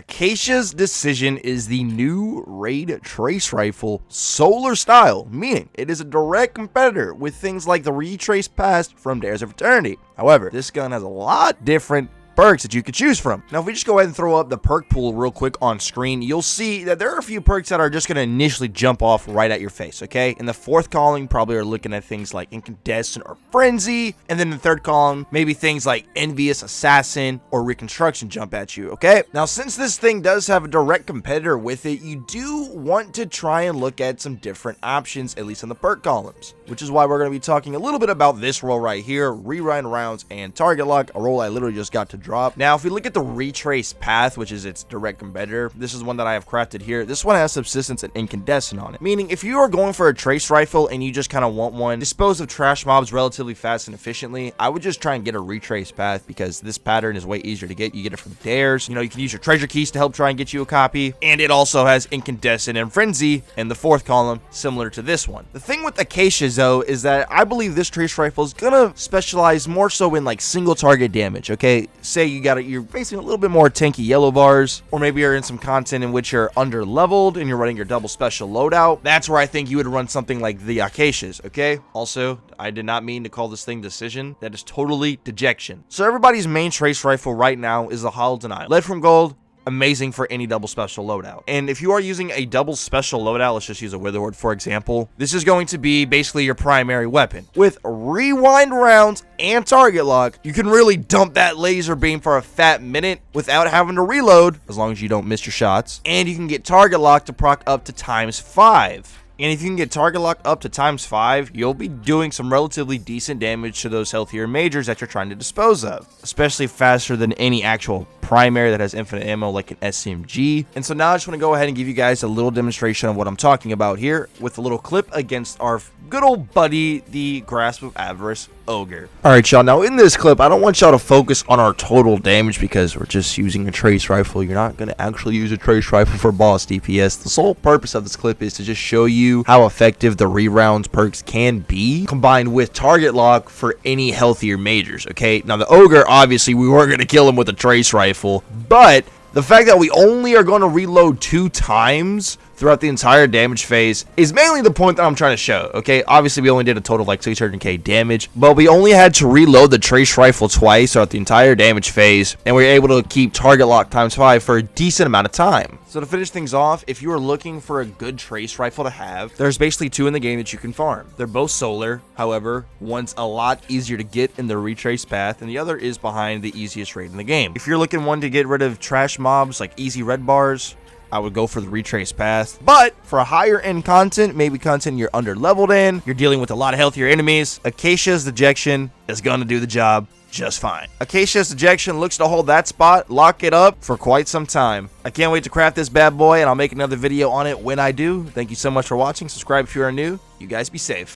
Acacia's Decision is the new raid trace rifle solar style, meaning it is a direct competitor with things like the retrace path from Dares of Eternity. However, this gun has a lot different perks that you could choose from. Now, if we just go ahead and throw up the perk pool real quick on screen, you'll see that there are a few perks that are just going to initially jump off right at your face, okay? In the fourth column, probably are looking at things like Incandescent or Frenzy, and then in the third column, maybe things like Envious Assassin or Reconstruction jump at you, okay? Now, since this thing does have a direct competitor with it, you do want to try and look at some different options, at least in the perk columns, which is why we're going to be talking a little bit about this role right here, Rewind Rounds and Target Lock, a role I literally just got to drop. Now, if we look at the retrace path, which is its direct competitor, this is one that I have crafted here. This one has subsistence and incandescent on it, meaning if you are going for a trace rifle and you just kind of want one, dispose of trash mobs relatively fast and efficiently, I would just try and get a retrace path because this pattern is way easier to get. You get it from Dares. You know, you can use your treasure keys to help try and get you a copy, and it also has incandescent and frenzy in the fourth column, similar to this one. The thing with Acacia, though, is that I believe this trace rifle is gonna specialize more so in like single target damage. Okay, say you're facing a little bit more tanky yellow bars, or maybe you're in some content in which you're under leveled and you're running your double special loadout. That's where I think you would run something like the Acacias, okay? Also, I did not mean to call this thing Decision. That is totally dejection. So everybody's main trace rifle right now is the Hollow Denial. Lead from Gold, amazing for any double special loadout. And if you are using a double special loadout, let's just use a Witherward for example, this is going to be basically your primary weapon. With Rewind Rounds and Target Lock, you can really dump that laser beam for a fat minute without having to reload, as long as you don't miss your shots. And you can get Target Lock to proc up to ×5. And if you can get Target Lock up to ×5, you'll be doing some relatively decent damage to those healthier majors that you're trying to dispose of, especially faster than any actual primary that has infinite ammo like an SMG. And so now I just want to go ahead and give you guys a little demonstration of what I'm talking about here with a little clip against our good old buddy, the Grasp of Avarice Ogre. Alright, y'all, now in this clip, I don't want y'all to focus on our total damage because we're just using a trace rifle. You're not going to actually use a trace rifle for boss DPS. The sole purpose of this clip is to just show you how effective the re-rounds perks can be, combined with Target Lock for any healthier majors, okay? Now, the Ogre, obviously, we weren't going to kill him with a trace rifle, but the fact that we only are going to reload 2 times throughout the entire damage phase is mainly the point that I'm trying to show, okay? Obviously, we only did a total of like 600k damage, but we only had to reload the trace rifle twice throughout the entire damage phase, and we were able to keep Target Lock ×5 for a decent amount of time. So to finish things off, if you are looking for a good trace rifle to have, there's basically 2 in the game that you can farm. They're both solar, however, one's a lot easier to get in the retrace path, and the other is behind the easiest raid in the game. If you're looking one to get rid of trash mobs like easy red bars, I would go for the retrace path. But for a higher end content, maybe content you're under leveled in, you're dealing with a lot of healthier enemies, Acacia's Dejection is going to do the job just fine. Acacia's Dejection looks to hold that spot, lock it up for quite some time. I can't wait to craft this bad boy, and I'll make another video on it when I do. Thank you so much for watching. Subscribe if you are new. You guys be safe.